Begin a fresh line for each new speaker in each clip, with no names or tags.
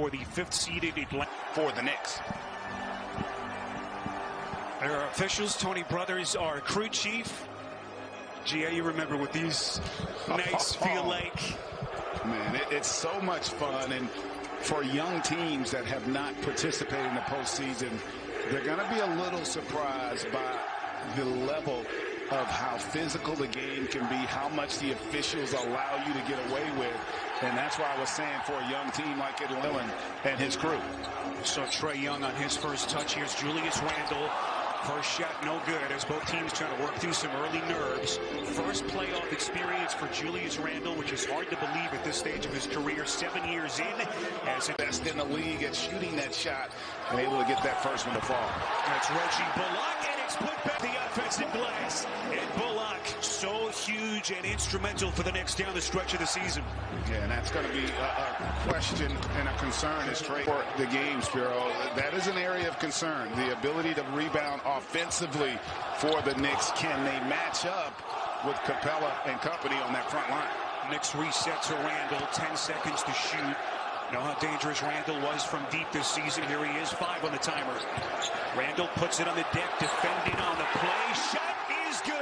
for the 5th-seeded Atlanta
for the Knicks.
There are officials. Tony Brothers, our crew chief. Gia, you remember what these nights feel like.
Man, it's so much fun. And for young teams that have not participated in the postseason, they're going to be a little surprised by the level of how physical the game can be, how much the officials allow you to get away with. And that's why I was saying for a young team like Atlanta and his crew.
So Trae Young on his first touch. Here's Julius Randle. First shot no good as both teams trying to work through some early nerves. First playoff experience for Julius Randle, which is hard to believe at this stage of his career, 7 years in. As it
best in the league at shooting that shot and able to get that first one to fall.
That's Reggie Bullock, and it's put back the offensive glass. And Bullock, so huge and instrumental for the Knicks down the stretch of the season.
Yeah, and that's going to be a question and a concern is Trae for the game, Spiro. That is an area of concern. The ability to rebound offensively for the Knicks. Can they match up with Capella and company on that front line?
Knicks reset to Randle, 10 seconds to shoot. You know how dangerous Randle was from deep this season. Here he is, 5 on the timer. Randle puts it on the deck, defending on the play. Shot is good.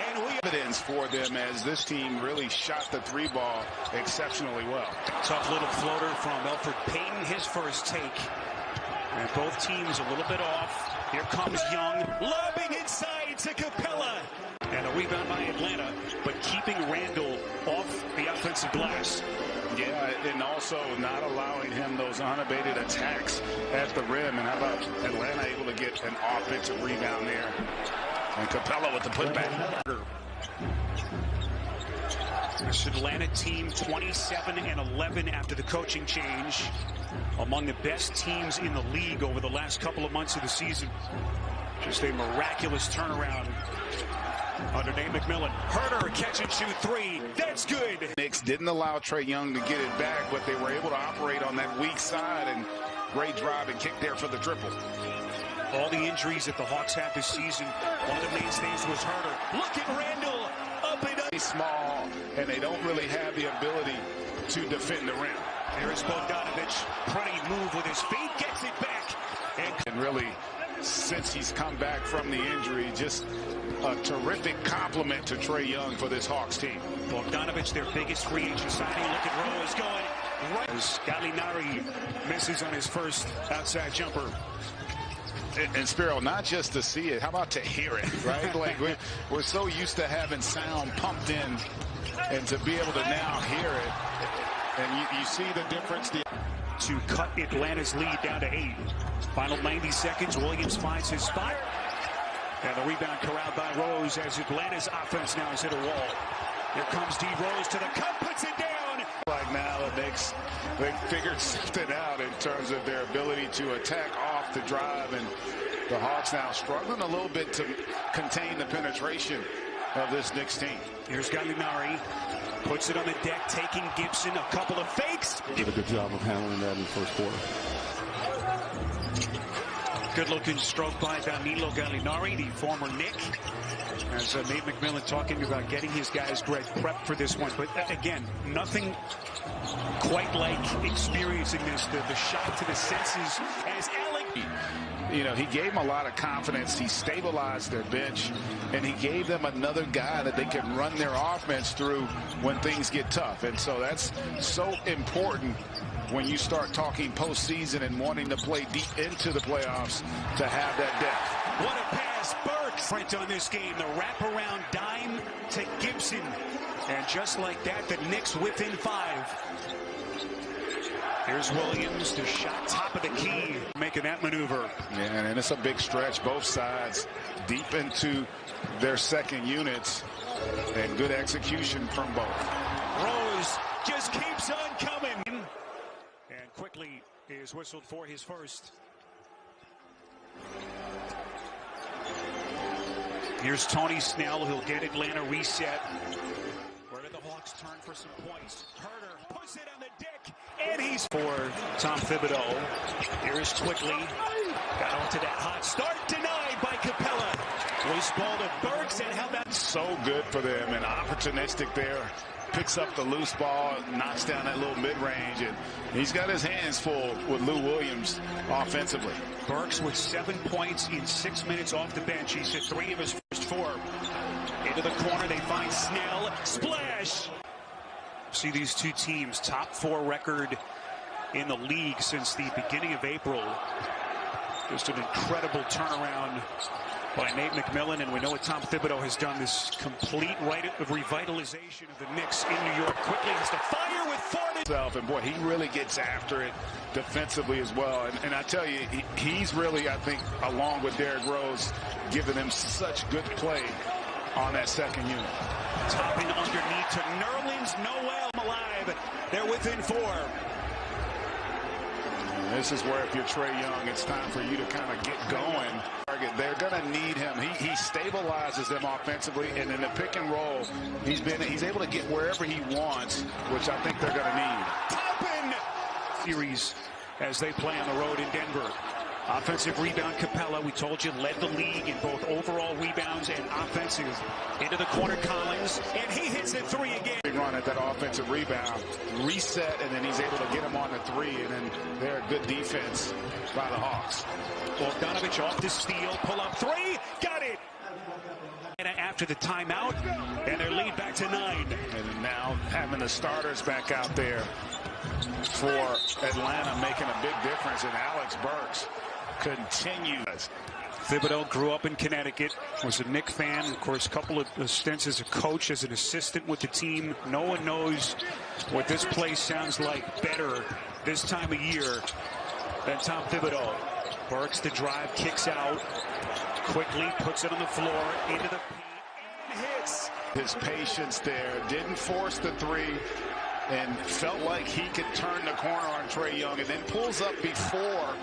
And we
evidence for them as this team really shot the 3-ball exceptionally well.
Tough little floater from Elfrid Payton, his first take. And both teams a little bit off. Here comes Young, lobbing inside to Capella. And a rebound by Atlanta, but keeping Randle off the offensive glass.
Yeah, and also not allowing him those unabated attacks at the rim. And how about Atlanta able to get an offensive rebound there? And Capella with the putback.
This Atlanta team 27-11 after the coaching change. Among the best teams in the league over the last couple of months of the season. Just a miraculous turnaround under Nate McMillan. Herter, catch and shoot 3. That's good.
Knicks didn't allow Trae Young to get it back, but they were able to operate on that weak side, and great drive and kick there for the triple.
All the injuries that the Hawks had this season, one of the mainstays was Herter. Look at Randle, up and up.
Small, and they don't really have the ability to defend the rim.
There's Bogdanovich, pretty move with his feet, gets it back.
And really, since he's come back from the injury, just a terrific compliment to Trae Young for this Hawks team.
Bogdanovich, their biggest free agent signing. Look at Rose going right. As Gallinari misses on his first outside jumper.
And Spiro, not just to see it, how about to hear it, right? Like we're so used to having sound pumped in, and to be able to now hear it, and you see the difference.
To cut Atlanta's lead down to 8. Final 90 seconds, Williams finds his spot. And the rebound corralled by Rose as Atlanta's offense now has hit a wall. Here comes D. Rose to the cup, puts it down.
Like now the Knicks, they figured something out in terms of their ability to attack off the drive, and the Hawks now struggling a little bit to contain the penetration of this Knicks team.
Here's Gallinari, puts it on the deck, taking Gibson, a couple of fakes.
Did a good job of handling that in the first quarter.
Good-looking stroke by Danilo Gallinari, the former Knick. As Nate McMillan talking about getting his guys prepped for this one. But again, nothing quite like experiencing this, the shock to the senses as Alec.
You know, he gave them a lot of confidence. He stabilized their bench, and he gave them another guy that they can run their offense through when things get tough. And so that's so important when you start talking postseason and wanting to play deep into the playoffs to have that depth.
What a pass, Burks. Print on this game, the wraparound dime to Gibson. And just like that, the Knicks within 5. Here's Williams, the shot top of the key, making that maneuver.
Yeah, and it's a big stretch, both sides, deep into their second units, and good execution from both.
Rose just keeps on coming. And quickly is whistled for his first. Here's Tony Snell, who'll get Atlanta reset. Where do the Hawks turn for some points? Herter puts it on the deck, and he's for Tom Thibodeau. Here is Quickly. Got onto that hot start, denied by Capella. Loose ball to Burks, and how about
so good for them and opportunistic there. Picks up the loose ball, knocks down that little mid-range, and he's got his hands full with Lou Williams offensively.
Burks with 7 points in 6 minutes off the bench. He's hit 3 of his first 4. Into the corner, they find Snell. Splash! See these two teams, top 4 record in the league since the beginning of April. Just an incredible turnaround by Nate McMillan, and we know what Tom Thibodeau has done, this complete revitalization of the Knicks in New York. Quickly has to fire with 40.
And boy, he really gets after it defensively as well. And I tell you, he's really, I think, along with Derrick Rose, giving them such good play on that second unit.
Topping underneath to Nerlens Noel alive. They're within 4.
This is where, if you're Trae Young, it's time for you to kind of get going. They're going to need him. He stabilizes them offensively, and in the pick and roll, he's able to get wherever he wants, which I think they're going to need.
Toppin! Series as they play on the road in Denver. Offensive rebound, Capella, we told you, led the league in both overall rebounds and offensive. Into the corner, Collins, and he hits it 3 again.
Big run at that offensive rebound, reset, and then he's able to get him on the 3, and then they're a good defense by the Hawks.
Bogdanovich off the steal, pull up 3, got it! And after the timeout, and their lead back to 9.
And now having the starters back out there for Atlanta, making a big difference, and Alex Burks continues.
Thibodeau grew up in Connecticut, was a Knicks fan, of course, a couple of stints as a coach, as an assistant with the team. No one knows what this place sounds like better this time of year than Tom Thibodeau. Burks the drive, kicks out, quickly puts it on the floor, into the paint, and hits.
His patience there, didn't force the 3, and felt like he could turn the corner on Trae Young, and then pulls up before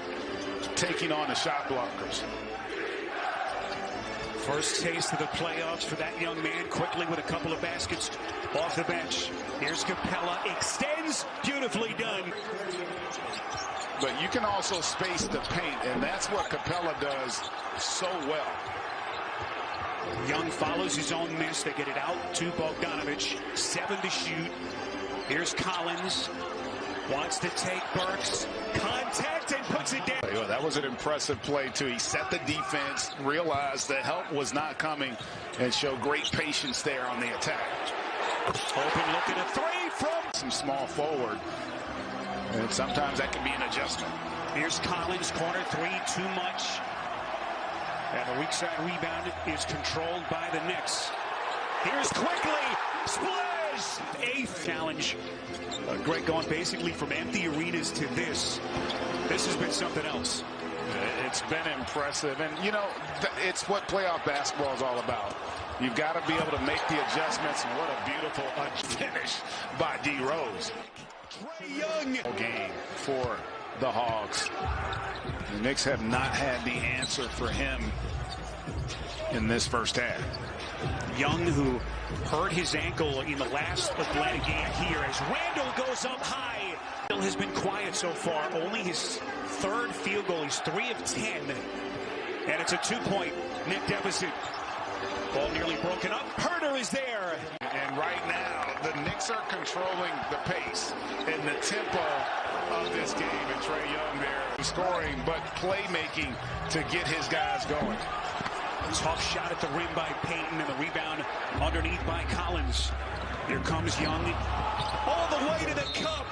taking on the shot blockers.
First taste of the playoffs for that young man, quickly with a couple of baskets off the bench. Here's Capella, extends, beautifully done.
But you can also space the paint, and that's what Capella does so well.
Young follows his own miss. They get it out to Bogdanovich. 7 to shoot. Here's Collins. Wants to take Burks. Contact and puts it down.
Oh, that was an impressive play, too. He set the defense, realized the help was not coming, and showed great patience there on the attack.
Open look at a 3 from
some small forward. And sometimes that can be an adjustment.
Here's Collins, corner 3, too much. And the weak side rebound is controlled by the Knicks. Here's quickly, splash! 8th challenge. Greg, going basically from empty arenas to this. This has been something else.
It's been impressive. And, you know, it's what playoff basketball is all about. You've got to be able to make the adjustments. And what a beautiful finish by D. Rose.
Trae Young.
Game for the Hawks. The Knicks have not had the answer for him in this first half.
Young, who hurt his ankle in the last Atlanta game here, as Randall goes up high. Still has been quiet so far. Only his 3rd field goal. He's 3 of 10. And it's a 2-point Knick deficit. Ball nearly broken up. Herter is there.
And right now, the Knicks are controlling the pace and the tempo of this game. And Trae Young there scoring, but playmaking to get his guys going.
Tough shot at the rim by Payton, and the rebound underneath by Collins. Here comes Young all the way to the cup.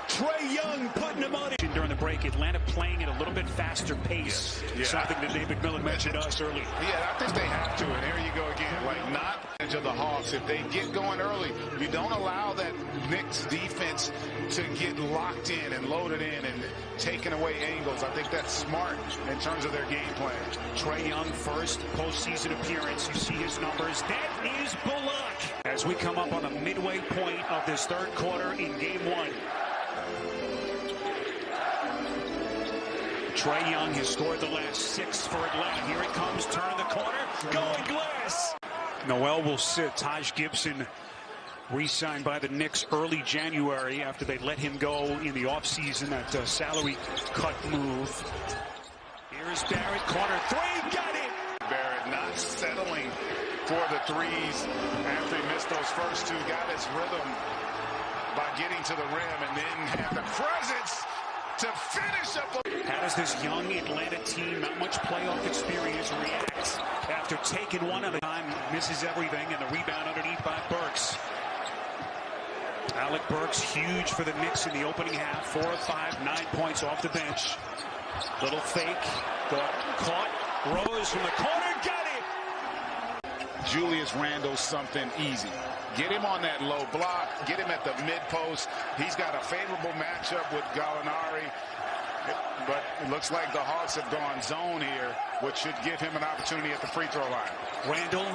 Trae Young putting him on it. During the break, Atlanta playing at a little bit faster pace. Yes. Yeah. Something that Nate McMillan mentioned to us earlier.
Yeah, I think they have to. And here you go again. Like, not of the Hawks. If they get going early, you don't allow that Knicks defense to get locked in and loaded in and taking away angles. I think that's smart in terms of their game plan.
Trae Young, first postseason appearance. You see his numbers. That is Bullock. As we come up on the midway point of this 3rd quarter in game 1. Trae Young has scored the last 6 for Atlanta. Here it comes, turning the corner, going glass. Noel will sit. Taj Gibson re-signed by the Knicks early January after they let him go in the offseason, that salary cut move. Here's Barrett, corner 3, got it!
Barrett not settling for the threes after he missed those first two. Got his rhythm by getting to the rim and then had the presence to finish up.
How does this young Atlanta team, not much playoff experience, react after taking one at a time? Misses everything, and the rebound underneath by Burks. Alec Burks, huge for the Knicks in the opening half. 4 of 5, 9 points off the bench. Little fake, caught. Rose from the corner, got it!
Julius Randle something easy. Get him on that low block. Get him at the mid-post. He's got a favorable matchup with Gallinari. But it looks like the Hawks have gone zone here, which should give him an opportunity at the free throw line.
Randle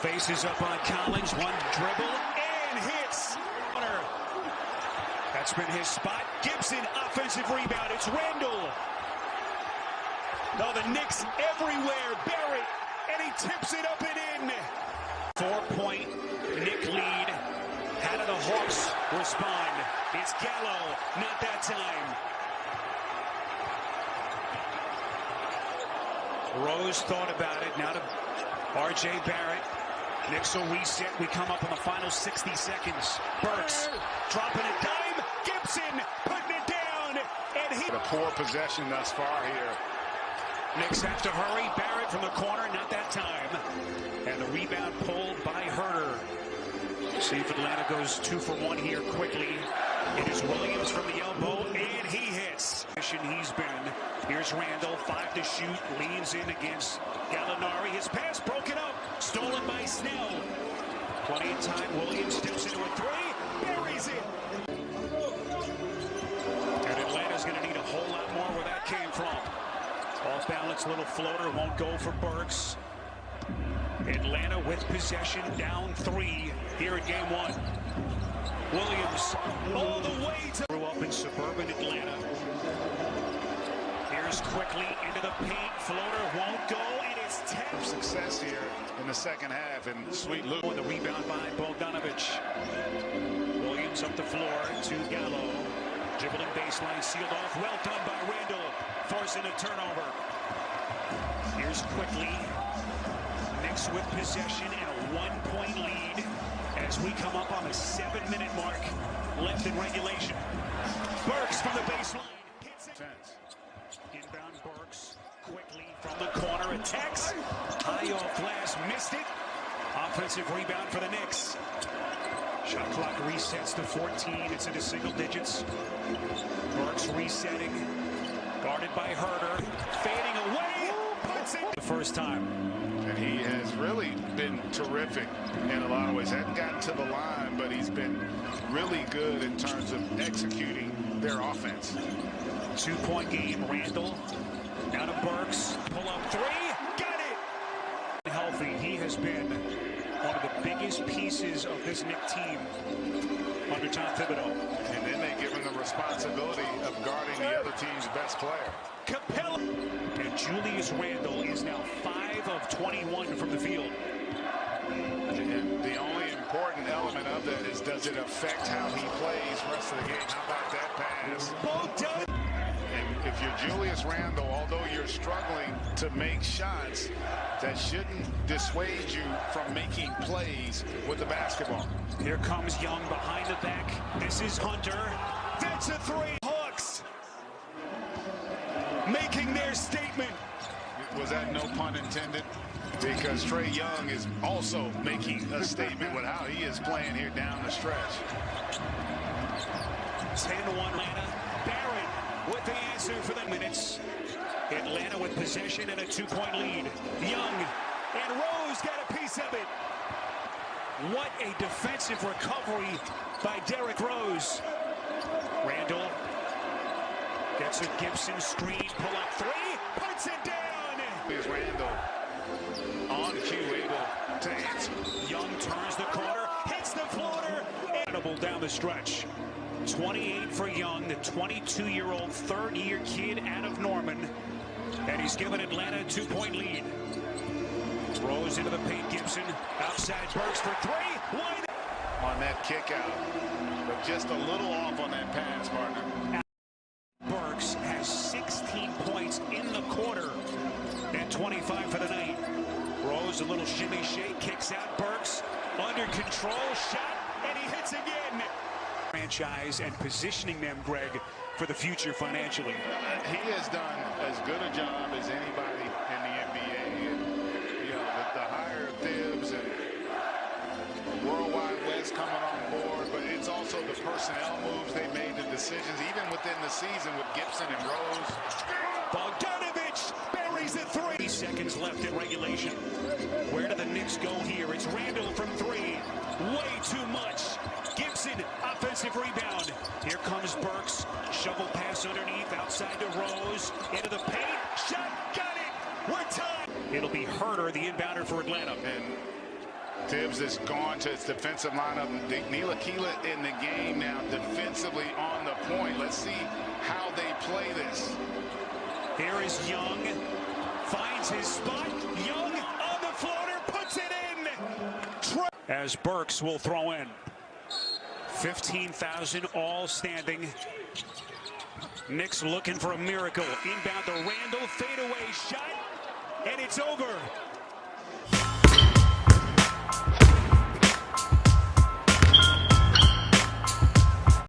faces up on Collins. One dribble and hits. That's been his spot. Gibson, offensive rebound. It's Randle. No, the Knicks everywhere. Barrett, and he tips it up and in. 4-point Knick lead. How do the Hawks respond? It's Gallo, not that time. Rose thought about it. Now to R.J. Barrett. Knicks will reset. We come up on the final 60 seconds. Burks dropping a dime. Gibson putting it down. And he...
A poor possession thus far here.
Knicks have to hurry. Barrett from the corner, not that time. And the rebound pulled by Herter. See if Atlanta goes 2 for 1 here quickly. It is Williams from the elbow, and he hits. He's been. Here's Randle, 5 to shoot, leans in against Gallinari. His pass broken up, stolen by Snell. Plenty of time. Williams steps into a 3, buries it. And Atlanta's going to need a whole lot more where that came from. Off balance, little floater, won't go for Burks. Atlanta with possession, down 3 here in game 1. Williams all the way to... Grew up in suburban Atlanta. Here's quickly into the paint. Floater won't go, and it's tapped.
Success here in the second half, and Sweet Lou.
The rebound by Bogdanovich. Williams up the floor to Gallo. Dribbling baseline, sealed off. Well done by Randle, forcing a turnover. Here's quickly. Knicks with possession and a 1-point lead as we come up on the 7-minute mark left in regulation. Burks from the baseline. Hits it. Inbound Burks quickly from the corner. Attacks. High off glass. Missed it. Offensive rebound for the Knicks. Shot clock resets to 14. It's into single digits. Burks resetting. Guarded by Herter. Fading away. Puts it. The first time.
And he has really been terrific in a lot of ways. Hasn't gotten to the line, but he's been really good in terms of executing their offense.
2-point game. Randle down to Burks. Pull up 3. Got it. Healthy. He has been one of the biggest pieces of this Knick team under Tom Thibodeau.
And then they give him the responsibility of guarding the other team's best player.
Capella. And Julius Randle is now 5 of 21 from the field.
And the only important element of that is, does it affect how he plays the rest of the game? How about that pass?
Both done.
And if you're Julius Randle, although you're struggling to make shots, that shouldn't dissuade you from making plays with the basketball.
Here comes Young behind the back. This is Hunter. That's a 3. Hawks making their statement.
Was that no pun intended? Because Trae Young is also making a statement with how he is playing here down the stretch.
10-1 Atlanta. Barrett with the answer for the minutes. Atlanta with possession and a 2-point lead. Young and Rose got a piece of it. What a defensive recovery by Derrick Rose. Randle gets a Gibson screen, pull up 3, puts it down.
Is Randle on cue, able to answer.
Young turns the corner, hits the floater. Incredible down the stretch. 28 for Young, the 22-year-old third-year kid out of Norman. And he's given Atlanta a 2-point lead. Throws into the paint. Gibson outside Burks for 3. Wide
on that kick out, but just a little off on that pass, partner.
Burks has 16 points in the quarter and 25 for the night. Rose a little shimmy shake, kicks out Burks, under control, shot, and he hits again. Franchise and positioning them, Greg, for the future financially.
He has done as good a job as anybody in the NBA. And, you know, the hire of Thibs and Worldwide West coming on board, but it's also the personnel moves they made, the decisions, even within the season with Gibson and Rose.
Bogdanovich buries the 3 seconds left in regulation. Where do the Knicks go here? It's Randall from 3. Way too much. Gibson, offensive rebound. Here comes Burks. Shovel pass underneath, outside to Rose. Into the paint. Shot, got it. We're tied. It'll be Herter, the inbounder for Atlanta.
And Thibs has gone to his defensive lineup. KNICKS in the game now, defensively on the point. Let's see how they play this.
Here is Young. Finds his spot. Young on the floater, puts it in. As Burks will throw in. 15,000 all standing. Knicks looking for a miracle. Inbound to Randall, fadeaway shot, and it's over.